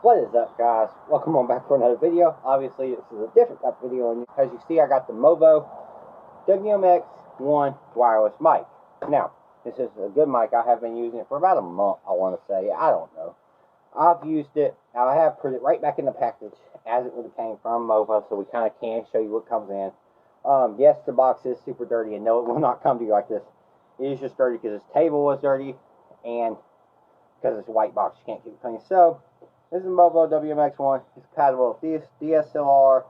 What is up, guys? Welcome on back for another video. Obviously this is a different type of video, and as you see I got the movo WMX 1 wireless mic. Now this is a good mic. I have been using it for about a month, I want to say. I don't know. I've used it. I have put it right back in the package as it would have came from movo, so we kind of can show you what comes in. Yes, the box is super dirty, and no, it will not come to you like this. It is just dirty because this table was dirty, and because it's a white box, you can't keep it clean. So this is a movo WMX1. It's compatible with DSLR,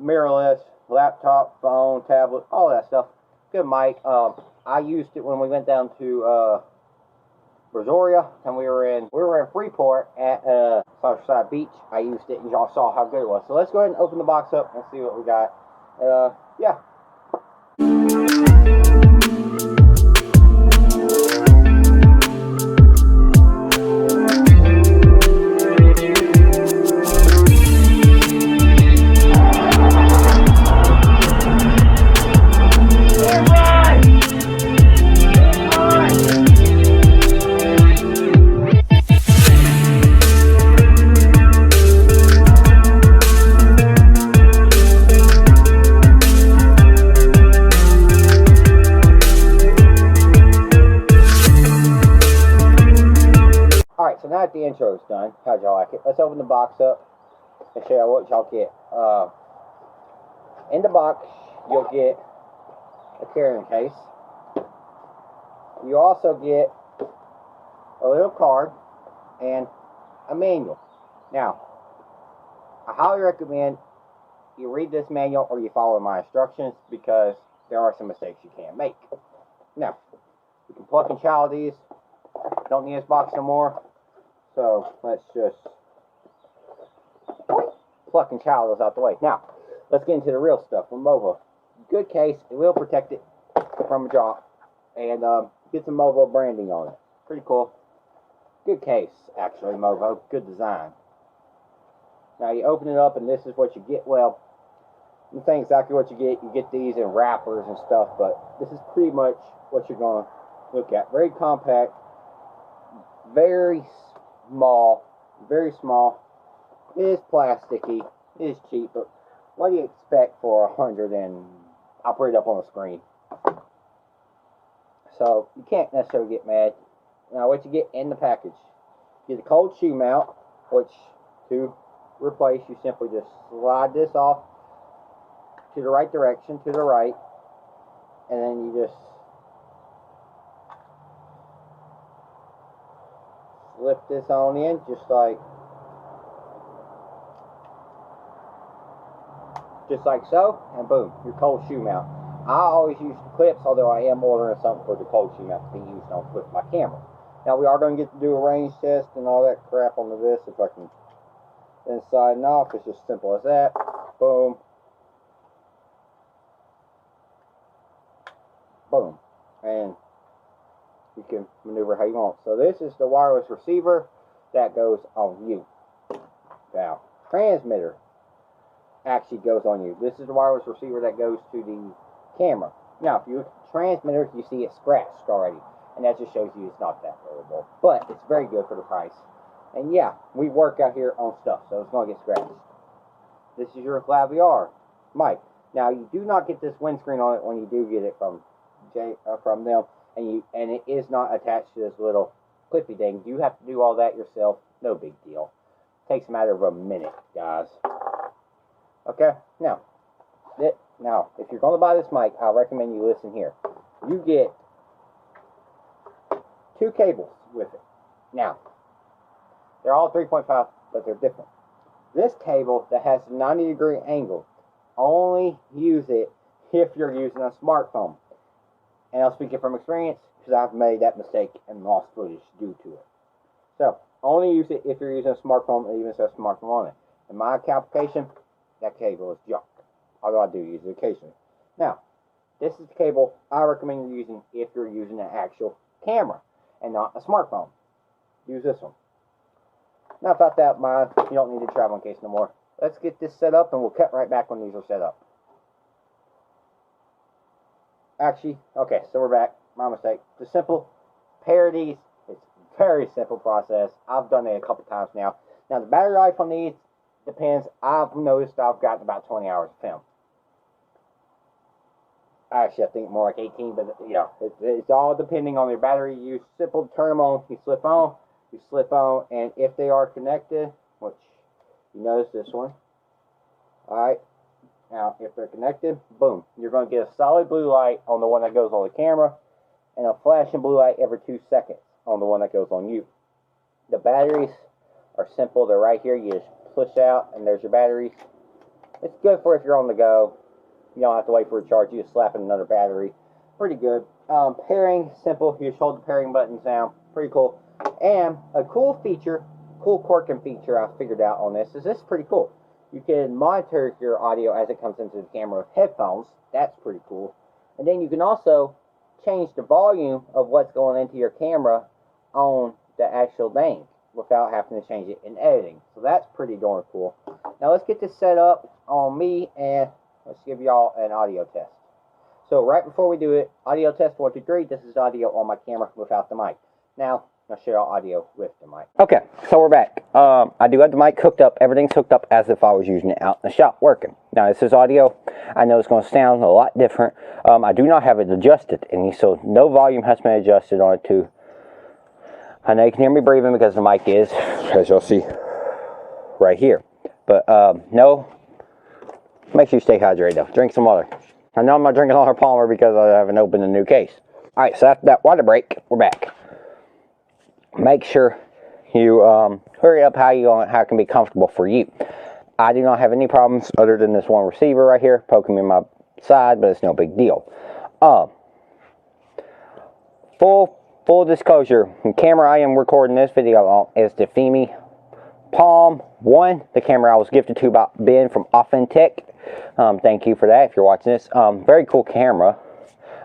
mirrorless, laptop, phone, tablet, all that stuff. Good mic. I used it when we went down to Brazoria, and we were in Freeport at Southside Beach. I used it, and y'all saw how good it was. So let's go ahead and open the box up and see what we got. Yeah. So now that the intro is done, how'd y'all like it? Let's open the box up and show y'all what y'all get. In the box, you'll get a carrying case. You also get a little card and a manual. Now, I highly recommend you read this manual or you follow my instructions, because there are some mistakes you can make. Now, you can pluck and chow these. Don't need this box no more. So let's just pluck and chow those out the way. Now, let's get into the real stuff from movo. Good case. It will protect it from a drop. And get some movo branding on it. Pretty cool. Good case, actually, movo. Good design. Now, you open it up, and this is what you get. Well, I'm saying exactly what you get. You get these in wrappers and stuff, but this is pretty much what you're going to look at. Very compact. Very small, very small. It is plasticky, it is cheap, but what do you expect for 100? And I'll put it up on the screen. So you can't necessarily get mad. Now what you get in the package, you get a cold shoe mount, which to replace, you simply just slide this off to the right direction, to the right, and then you just slip this on in, just like so, and boom, your cold shoe mount. I always use clips, although I am ordering something for the cold shoe mount to be used on with my camera. Now we are going to get to do a range test and all that crap on this, if I can inside and off. It's just simple as that. Boom. Boom. And you can maneuver how you want. So this is the wireless receiver that goes on you. Now, transmitter actually goes on you. This is the wireless receiver that goes to the camera. Now, if you look at the transmitter, you see it scratched already, and that just shows you it's not that durable. But it's very good for the price. And yeah, we work out here on stuff, so it's going to get scratched. This is your laviler mic. Now, you do not get this windscreen on it when you do get it from them. And it is not attached to this little clippy thing. You have to do all that yourself. No big deal. Takes a matter of a minute, guys. Okay, now if you're going to buy this mic, I recommend you listen here. You get 2 cables with it. Now, they're all 3.5, but they're different. This cable that has a 90-degree angle, only use it if you're using a smartphone. And I'll speak it from experience, because I've made that mistake and lost footage due to it. So, only use it if you're using a smartphone, and even if there's a smartphone on it. In my application, that cable is junk. Although I do use it occasionally. Now, this is the cable I recommend you using if you're using an actual camera and not a smartphone. Use this one. Now, without that in mind, you don't need a traveling case no more. Let's get this set up, and we'll cut right back when these are set up. Actually, okay, so we're back. My mistake. It's a simple pair of these. It's a very simple process. I've done it a couple times now. Now the battery life on these depends. I've noticed I've gotten about 20 hours of film. Actually, I think more like 18, but you know, it's all depending on your battery use. Simple to turn them on, you slip on, and if they are connected, which you notice this one. Alright, now if they're connected, boom, you're going to get a solid blue light on the one that goes on the camera, and a flashing blue light every 2 seconds on the one that goes on you. The batteries are simple, they're right here. You just push out, and there's your batteries. It's good for if you're on the go. You don't have to wait for a charge. You just slap in another battery. Pretty good. Pairing, simple. You just hold the pairing buttons down. Pretty cool. And a cool feature, cool quirking feature I figured out on this is pretty cool. You can monitor your audio as it comes into the camera with headphones. That's pretty cool. And then you can also change the volume of what's going into your camera on the actual thing without having to change it in editing. So that's pretty darn cool. Now let's get this set up on me, and let's give y'all an audio test. So right before we do it, audio test 1, 2, 3. This is audio on my camera without the mic. Now I'll show y'all audio with the mic. Okay, so we're back. I do have the mic hooked up. Everything's hooked up as if I was using it out in the shop working. Now this is audio. I know it's going to sound a lot different. I do not have it adjusted any, so no volume has been adjusted on it too. I know you can hear me breathing because the mic is, as you'll see, right here. But no, make sure you stay hydrated though. Drink some water. I know I'm not drinking all her Palmer because I haven't opened a new case. Alright, so after that water break, we're back. Make sure you hurry up how it can be comfortable for you. I do not have any problems other than this one receiver right here poking me in my side, but it's no big deal. Full disclosure, the camera I am recording this video on is the Fimi Palm 1, the camera I was gifted to by Ben from Authentic. Thank you for that if you're watching this. Very cool camera.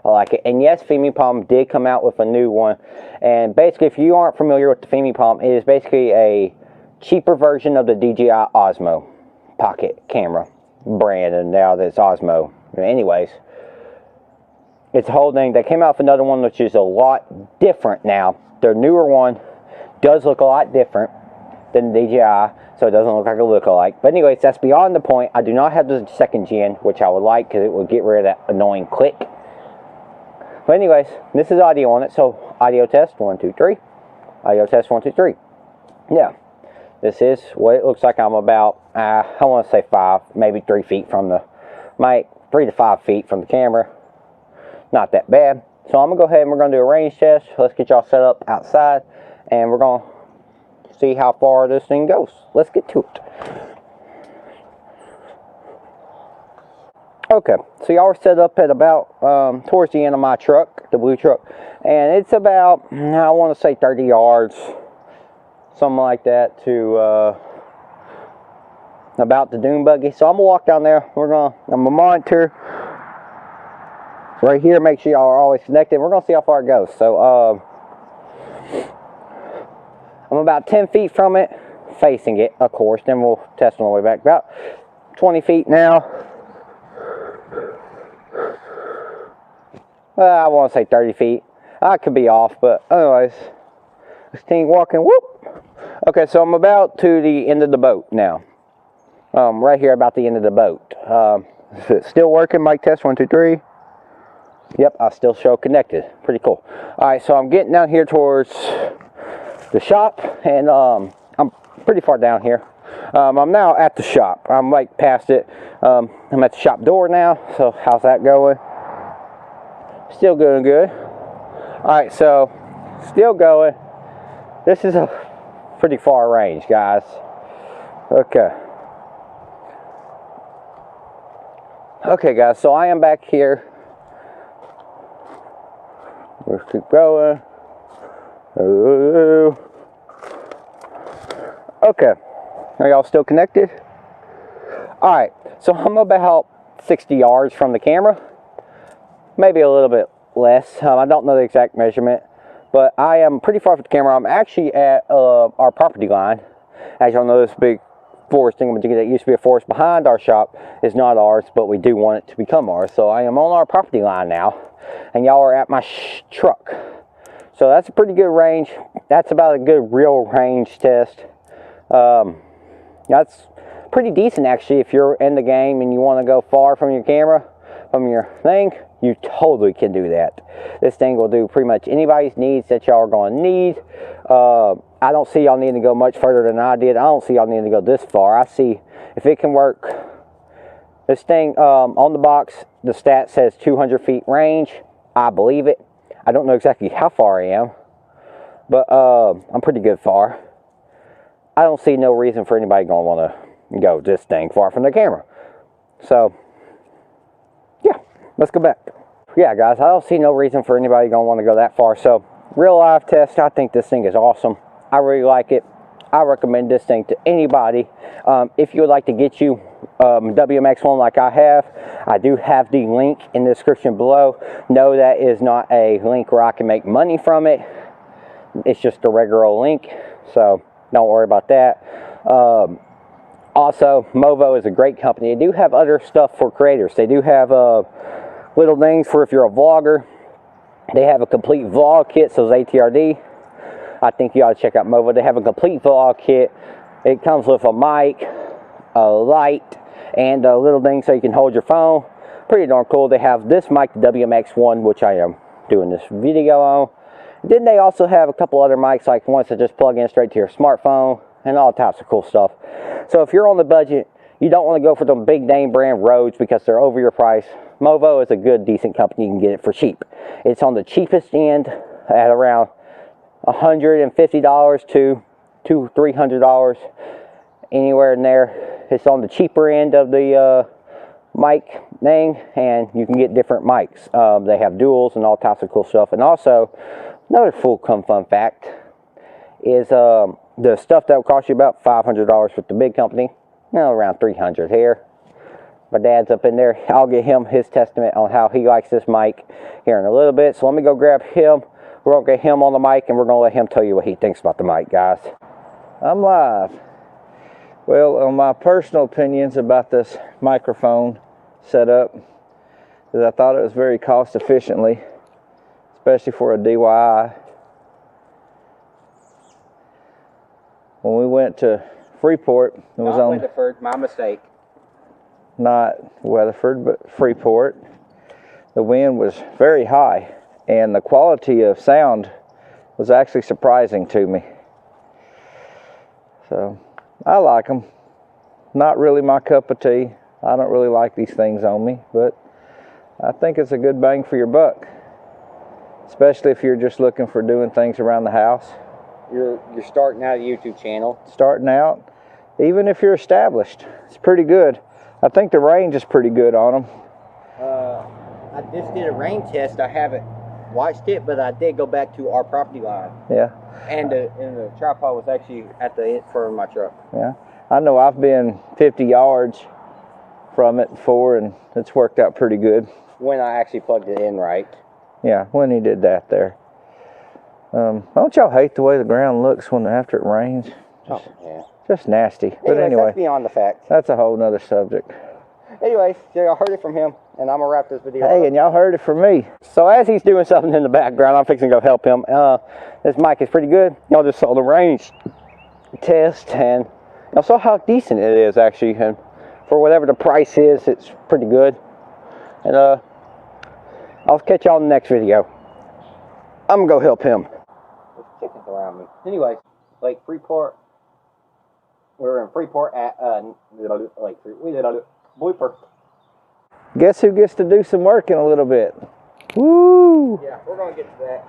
I like it. And yes, Fimi Palm did come out with a new one. And basically, if you aren't familiar with the Fimi Palm, it is basically a cheaper version of the DJI Osmo pocket camera brand. And now that's Osmo. Anyways, it's a whole thing. They came out with another one which is a lot different now. Their newer one does look a lot different than the DJI, so it doesn't look like a lookalike. But anyways, that's beyond the point. I do not have the 2nd gen, which I would like because it would get rid of that annoying click. But anyways, this is audio on it, so audio test 1, 2, 3. Audio test 1, 2, 3. Yeah, this is what it looks like. I'm about, I want to say 5, maybe 3 feet from the mic, 3 to 5 feet from the camera. Not that bad. So I'm going to go ahead and we're going to do a range test. Let's get y'all set up outside, and we're going to see how far this thing goes. Let's get to it. Okay, so y'all are set up at about towards the end of my truck, the blue truck, and it's about, I want to say 30 yards, something like that, to about the dune buggy. So I'm gonna walk down there. I'm gonna monitor right here, make sure y'all are always connected. We're gonna see how far it goes. So I'm about 10 feet from it, facing it, of course. Then we'll test on the way back. About 20 feet now. I want to say 30 feet. I could be off, but anyways, this thing walking. Whoop. Okay, so I'm about to the end of the boat now. Right here, about the end of the boat. Is it still working? Mic test 1, 2, 3. Yep, I still show connected. Pretty cool. All right, so I'm getting down here towards the shop, and I'm pretty far down here. I'm now at the shop. I'm right past it. I'm at the shop door now. So how's that going? Still going good. Alright, so still going. This is a pretty far range, guys. Okay. Okay, guys, so I am back here. Let's keep going. Okay. Are y'all still connected? Alright, so I'm about 60 yards from the camera. Maybe a little bit less. I don't know the exact measurement, but I am pretty far from the camera. I'm actually at our property line. As y'all know, this big forest thing that used to be a forest behind our shop is not ours, but we do want it to become ours. So I am on our property line now, and y'all are at my truck. So that's a pretty good range. That's about a good real range test. That's pretty decent actually. If you're in the game and you want to go far from your camera, from your thing, you totally can do that. This thing will do pretty much anybody's needs that y'all are going to need. I don't see y'all needing to go much further than I did. I don't see y'all needing to go this far. I see if it can work. This thing on the box, the stat says 200 feet range. I believe it. I don't know exactly how far I am, but I'm pretty good far. I don't see no reason for anybody going to want to go this thing far from the camera. So, yeah, let's go back. Yeah, guys, I don't see no reason for anybody going to want to go that far. So, real life test, I think this thing is awesome. I really like it. I recommend this thing to anybody. If you would like to get you WMX one like I have, I do have the link in the description below. No, that is not a link where I can make money from it. It's just a regular link, so don't worry about that. Also, Movo is a great company. They do have other stuff for creators. They do have little things for if you're a vlogger. They have a complete vlog kit, so it's ATRD. I think you ought to check out Movo. They have a complete vlog kit. It comes with a mic, a light, and a little thing so you can hold your phone. Pretty darn cool. They have this mic, the WMX one, which I am doing this video on. Then they also have a couple other mics, like ones that just plug in straight to your smartphone, and all types of cool stuff. So if you're on the budget, you don't want to go for the big name brand Rhodes because they're over your price. Movo is a good, decent company. You can get it for cheap. It's on the cheapest end at around $150 to $300, anywhere in there. It's on the cheaper end of the mic thing, and you can get different mics. They have duals and all types of cool stuff. And also, another fun fact is the stuff that will cost you about $500 with the big company, around $300 here. My dad's up in there. I'll get him his testament on how he likes this mic here in a little bit. So let me go grab him. We're going to get him on the mic, and we're going to let him tell you what he thinks about the mic, guys. I'm live. Well, on my personal opinions about this microphone setup, is I thought it was very cost efficiently, especially for a DIY. When we went to Freeport, it was on Weatherford, my mistake. Not Weatherford, but Freeport. The wind was very high, and the quality of sound was actually surprising to me. So, I like them. Not really my cup of tea. I don't really like these things on me, but I think it's a good bang for your buck. Especially if you're just looking for doing things around the house. You're starting out a YouTube channel. Starting out, even if you're established, it's pretty good. I think the range is pretty good on them. I just did a rain test. I haven't watched it, but I did go back to our property line. Yeah. And the tripod was actually at the end for my truck. Yeah. I know I've been 50 yards from it before, and it's worked out pretty good. When I actually plugged it in right. Yeah, when he did that there. Don't y'all hate the way the ground looks when after it rains? Just nasty. But anyway, that's beyond the fact. That's a whole nother subject. Anyways, so y'all heard it from him, and I'm gonna wrap this video Hey, up. and y'all heard it from me. So as he's doing something in the background, I'm fixing to go help him. This mic is pretty good. Y'all just saw the range test, and y'all saw how decent it is actually, and for whatever the price is, it's pretty good. And I'll catch y'all in the next video. I'm gonna go help him. There's chickens around me. Anyways, Lake Freeport. We're in Freeport at Lake Freeport. Blooper. Guess who gets to do some work in a little bit? Woo! Yeah, we're gonna get to that.